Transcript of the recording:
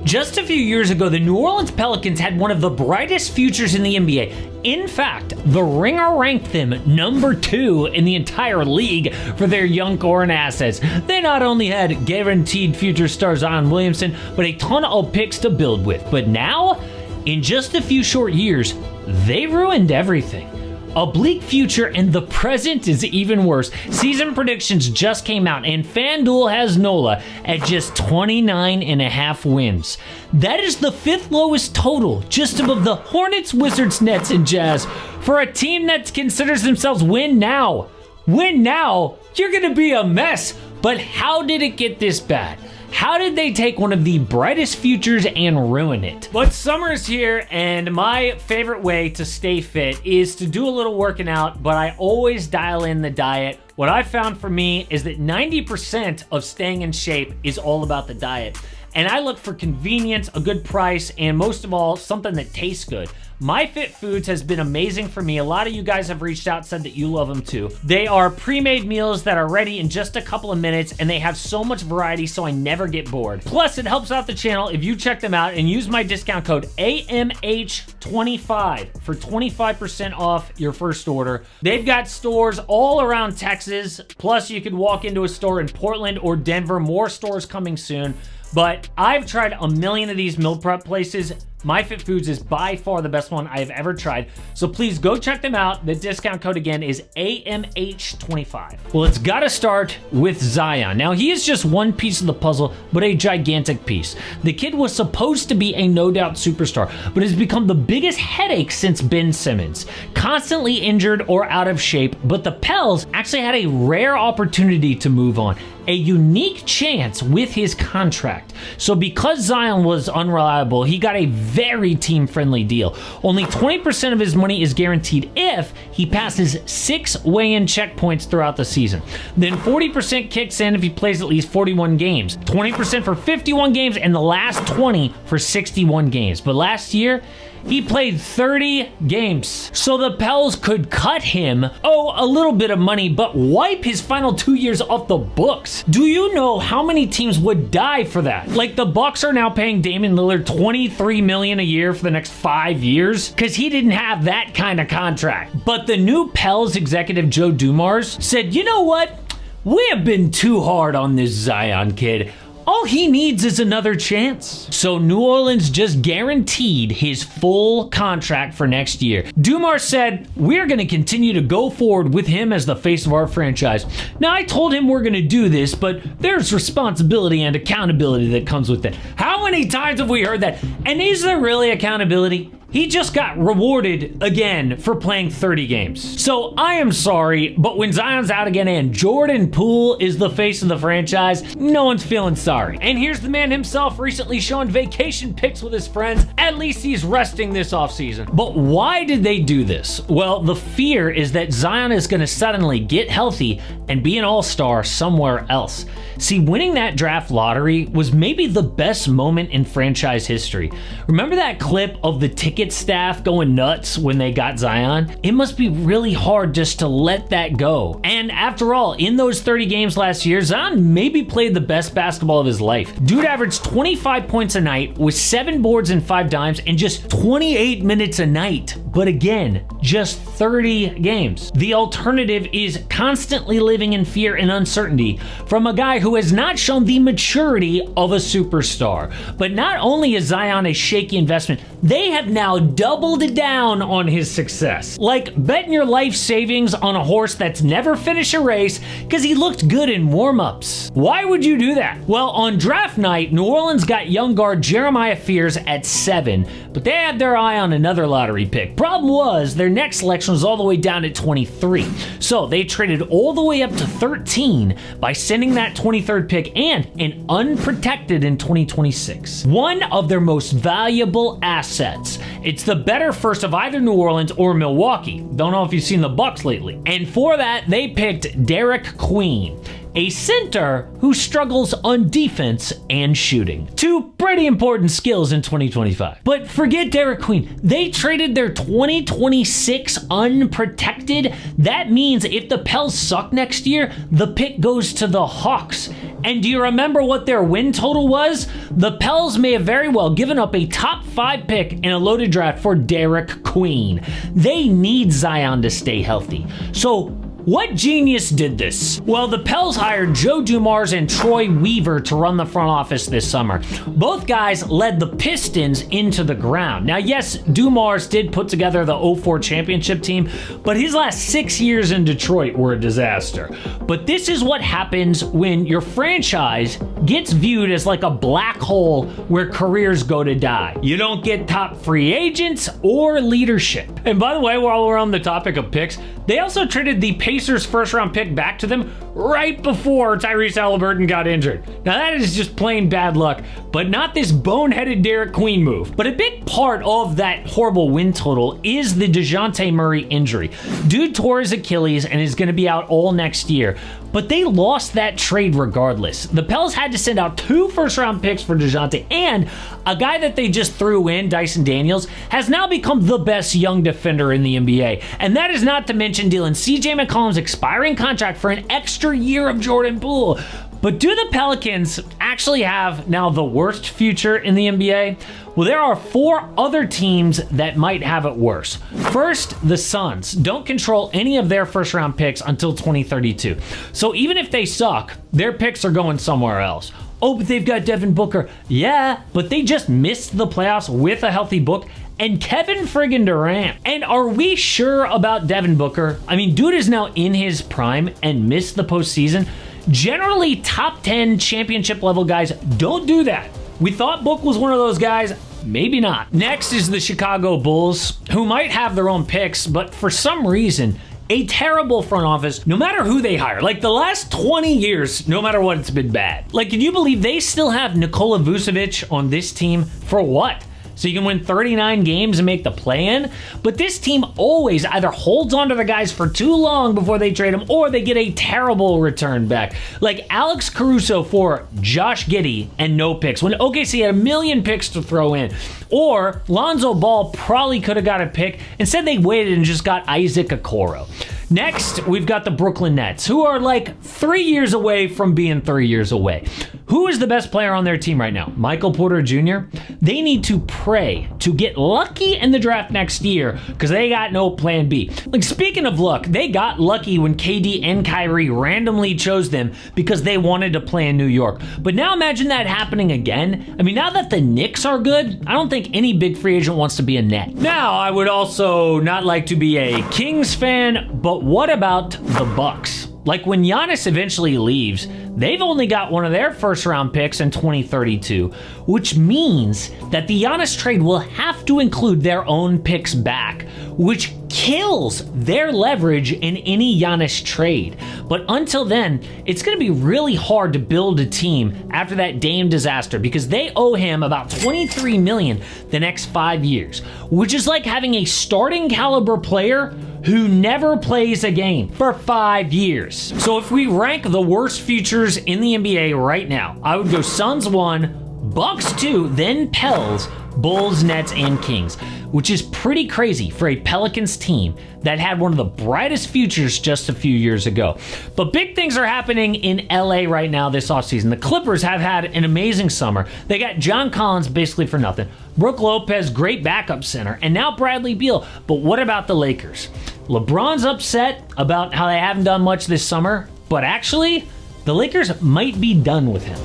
Just a few years ago, the New Orleans Pelicans had one of the brightest futures in the NBA. In fact, The Ringer ranked them number 2 in the entire league for their young core and assets. They not only had guaranteed future star Zion Williamson, but a ton of picks to build with. But now, in just a few short years, they ruined everything. A bleak future, and the present is even worse. Season predictions just came out, and FanDuel has NOLA at just 29.5 wins. That is the 5th lowest total, just above the Hornets, Wizards, Nets, and Jazz. For a team that considers themselves win now, you're gonna be a mess. But how did it get this bad? How did they take one of the brightest futures and ruin it? But summer is here, and my favorite way to stay fit is to do a little working out, but I always dial in the diet. What I found for me is that 90% of staying in shape is all about the diet. And I look for convenience, a good price, and most of all, something that tastes good. MyFitFoods has been amazing for me. A lot of you guys have reached out, said that you love them too. They are pre-made meals that are ready in just a couple of minutes, and they have so much variety, so I never get bored. Plus, it helps out the channel if you check them out and use my discount code AMH25 for 25% off your first order. They've got stores all around Texas. Plus, you could walk into a store in Portland or Denver. More stores coming soon. But I've tried a million of these meal prep places. MyFitFoods is by far the best one I have ever tried. So please go check them out. The discount code again is AMH25. Well, it's got to start with Zion. Now, he is just one piece of the puzzle, but a gigantic piece. The kid was supposed to be a no-doubt superstar, but has become the biggest headache since Ben Simmons. Constantly injured or out of shape, but the Pels actually had a rare opportunity to move on. A unique chance with his contract. So because Zion was unreliable, he got a very team-friendly deal. Only 20% of his money is guaranteed if he passes 6 weigh-in checkpoints throughout the season. Then 40% kicks in if he plays at least 41 games. 20% for 51 games, and the last 20 for 61 games. But last year, he played 30 games. So the Pels could cut him, a little bit of money, but wipe his final 2 years off the books. Do you know how many teams would die for that? Like, the Bucks are now paying Damian Lillard $23 million a year for the next 5 years because he didn't have that kind of contract. But the new Pels executive, Joe Dumars, said, you know what? We have been too hard on this Zion kid. All he needs is another chance. So New Orleans just guaranteed his full contract for next year. Dumars said, we're going to continue to go forward with him as the face of our franchise. Now, I told him we're going to do this, but there's responsibility and accountability that comes with it. How many times have we heard that? And is there really accountability? He just got rewarded again for playing 30 games. So I am sorry, but when Zion's out again and Jordan Poole is the face of the franchise, no one's feeling sorry. And here's the man himself recently showing vacation pics with his friends. At least he's resting this offseason. But why did they do this? Well, the fear is that Zion is going to suddenly get healthy and be an all-star somewhere else. See, winning that draft lottery was maybe the best moment in franchise history. Remember that clip of the ticket staff going nuts when they got Zion? It must be really hard just to let that go. And after all, in those 30 games last year, Zion maybe played the best basketball of his life. Dude averaged 25 points a night with 7 boards and 5 dimes in just 28 minutes a night. But again, just 30 games. The alternative is constantly living in fear and uncertainty from a guy who has not shown the maturity of a superstar. But not only is Zion a shaky investment, they have now doubled down on his success. Like betting your life savings on a horse that's never finished a race because he looked good in warm-ups. Why would you do that? Well, on draft night, New Orleans got young guard Jeremiah Fears at 7, but they had their eye on another lottery pick. Problem was, their next selection was all the way down at 23. So they traded all the way up to 13 by sending that 23rd pick and an unprotected in 2026. One of their most valuable assets. It's the better first of either New Orleans or Milwaukee. Don't know if you've seen the Bucks lately. And for that, they picked Derek Queen, a center who struggles on defense and shooting. 2 pretty important skills in 2025. But forget Derek Queen. They traded their 2026 unprotected. That means if the Pels suck next year, the pick goes to the Hawks. And do you remember what their win total was? The Pels may have very well given up a top 5 pick in a loaded draft for Derek Queen. They need Zion to stay healthy. So what genius did this? Well, the Pels hired Joe Dumars and Troy Weaver to run the front office this summer. Both guys led the Pistons into the ground. Now, yes, Dumars did put together the 04 championship team, but his last 6 years in Detroit were a disaster. But this is what happens when your franchise gets viewed as like a black hole where careers go to die. You don't get top free agents or leadership. And by the way, while we're on the topic of picks, they also traded the Pacers' first-round pick back to them right before Tyrese Halliburton got injured. Now that is just plain bad luck, but not this boneheaded Derek Queen move. But a big part of that horrible win total is the DeJounte Murray injury. Dude tore his Achilles and is going to be out all next year. But they lost that trade regardless. The Pels had to send out 2 first-round picks for DeJounte, and a guy that they just threw in, Dyson Daniels, has now become the best young defender in the NBA. And that is not to mention dealing CJ McCollum's expiring contract for an extra year of Jordan Poole. But do the Pelicans actually have now the worst future in the NBA? Well, there are 4 other teams that might have it worse. First, the Suns don't control any of their first-round picks until 2032. So even if they suck, their picks are going somewhere else. Oh, but they've got Devin Booker. Yeah, but they just missed the playoffs with a healthy Book and Kevin friggin' Durant. And are we sure about Devin Booker? I mean, dude is now in his prime and missed the postseason. Generally, top 10 championship level guys don't do that. We thought Book was one of those guys. Maybe not. Next is the Chicago Bulls, who might have their own picks, but for some reason, a terrible front office, no matter who they hire. Like the last 20 years, no matter what, it's been bad. Like, can you believe they still have Nikola Vucevic on this team for what? So you can win 39 games and make the play-in? But this team always either holds on to the guys for too long before they trade them, or they get a terrible return back. Like Alex Caruso for Josh Giddey and no picks, when OKC had a million picks to throw in. Or Lonzo Ball probably could have got a pick. Instead, they waited and just got Isaac Okoro. Next, we've got the Brooklyn Nets, who are like 3 years away from being 3 years away. Who is the best player on their team right now? Michael Porter Jr.? They need to pray to get lucky in the draft next year because they got no plan B. Like, speaking of luck, they got lucky when KD and Kyrie randomly chose them because they wanted to play in New York. But now imagine that happening again. I mean, now that the Knicks are good, I don't think any big free agent wants to be a Net. Now, I would also not like to be a Kings fan, but what about the Bucks? Like when Giannis eventually leaves, they've only got one of their first-round picks in 2032, which means that the Giannis trade will have to include their own picks back, which kills their leverage in any Giannis trade. But until then, it's going to be really hard to build a team after that Dame disaster because they owe him about $23 million the next 5 years, which is like having a starting caliber player who never plays a game for 5 years. So if we rank the worst futures in the NBA right now, I would go Suns 1, Bucks 2, then Pels, Bulls, Nets, and Kings, which is pretty crazy for a Pelicans team that had one of the brightest futures just a few years ago. But big things are happening in LA right now this offseason. The Clippers have had an amazing summer. They got John Collins basically for nothing, Brook Lopez, great backup center, and now Bradley Beal. But what about the Lakers? LeBron's upset about how they haven't done much this summer, but actually, the Lakers might be done with him.